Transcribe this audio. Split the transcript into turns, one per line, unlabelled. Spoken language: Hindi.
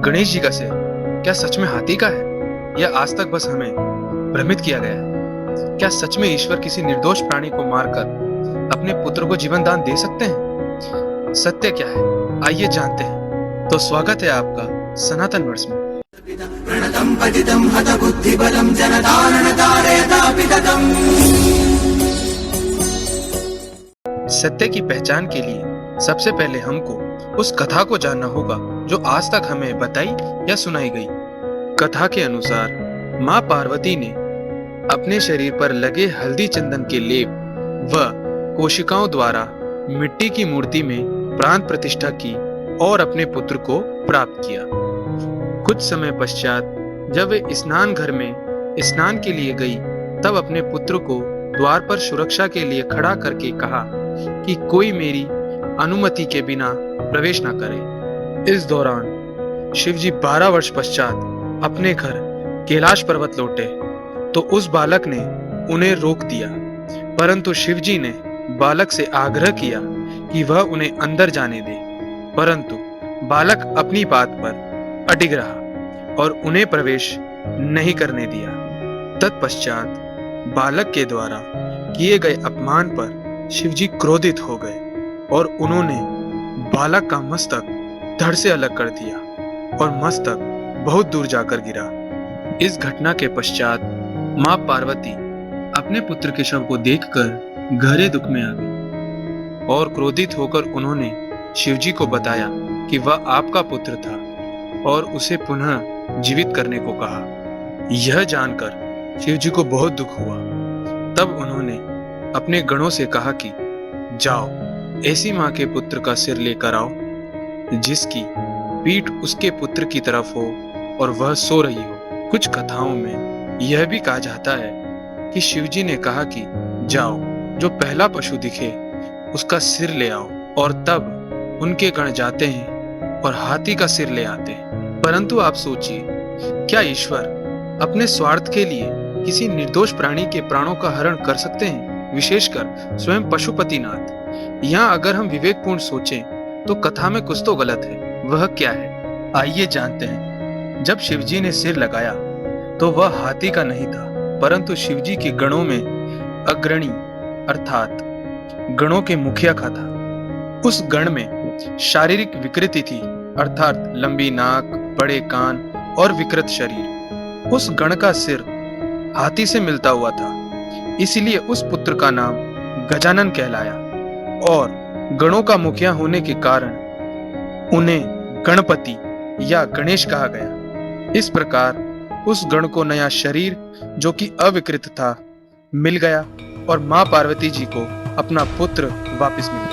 गणेश जी का सिर क्या सच में हाथी का है, या आज तक बस हमें भ्रमित किया गया है? क्या सच में ईश्वर किसी निर्दोष प्राणी को मारकर अपने पुत्र को जीवन दान दे सकते हैं? सत्य क्या है, आइए जानते हैं। तो स्वागत है आपका सनातन वर्ष में।
प्रणतं पतितं हतबुद्धिबलं जनतारणतारयतापितकम्।
सत्य की पहचान के लिए सबसे पहले हमको उस कथा को जानना होगा जो आज तक हमें बताई या सुनाई गई। कथा के अनुसार माँ पार्वती ने अपने शरीर पर लगे हल्दी चंदन के लेप व कोशिकाओं द्वारा मिट्टी की मूर्ति में प्राण प्रतिष्ठा की और अपने पुत्र को प्राप्त किया। कुछ समय पश्चात जब वे स्नान घर में स्नान के लिए गई, तब अपने पुत्र को द्वार पर सुरक्षा के लिए खड़ा करके कहा कि कोई मेरी अनुमति के बिना प्रवेश न करे। इस दौरान शिवजी 12 वर्ष पश्चात अपने घर कैलाश पर्वत लौटे तो उस बालक ने उन्हें रोक दिया, परंतु शिवजी ने बालक से आग्रह किया कि वह उन्हें अंदर जाने दे, परंतु बालक अपनी बात पर अडिग रहा और उन्हें प्रवेश नहीं करने दिया। तत्पश्चात बालक के द्वारा किए गए अपमान पर शिवजी क्रोधित हो गए और उन्होंने बालक का मस्तक धड़ से अलग कर दिया और मस्तक बहुत दूर जाकर गिरा। इस घटना के पश्चात माँ पार्वती अपने पुत्र के शव को देखकर गहरे दुख में आ गई और क्रोधित होकर उन्होंने शिवजी को बताया कि वह आपका पुत्र था और उसे पुनः जीवित करने को कहा। यह जानकर शिवजी को बहुत दुख हुआ। तब उन्होंने अपने गणों से कहा कि जाओ, ऐसी माँ के पुत्र का सिर लेकर आओ जिसकी पीठ उसके पुत्र की तरफ हो और वह सो रही हो। कुछ कथाओं में यह भी कहा जाता है कि शिवजी ने कहा कि जाओ, जो पहला पशु दिखे उसका सिर ले आओ, और तब उनके गण जाते हैं और हाथी का सिर ले आते हैं। परंतु आप सोचिए, क्या ईश्वर अपने स्वार्थ के लिए किसी निर्दोष प्राणी के प्राणों का हरण कर सकते हैं, विशेषकर स्वयं पशुपतिनाथ? यहाँ अगर हम विवेकपूर्ण सोचें तो कथा में कुछ तो गलत है। वह क्या है, आइए जानते हैं। जब शिवजी ने सिर लगाया तो वह हाथी का नहीं था, परंतु शिवजी के गणों में अग्रणी अर्थात गणों के मुखिया का था। उस गण में शारीरिक विकृति थी, अर्थात लंबी नाक, बड़े कान और विकृत शरीर। उस गण का सिर हाथी से मिलता हुआ था, इसलिए उस पुत्र का नाम गजानन कहलाया और गणों का मुखिया होने के कारण उन्हें गणपति या गणेश कहा गया। इस प्रकार उस गण को नया शरीर जो कि अविकृत था मिल गया और माँ पार्वती जी को अपना पुत्र वापस मिल गया।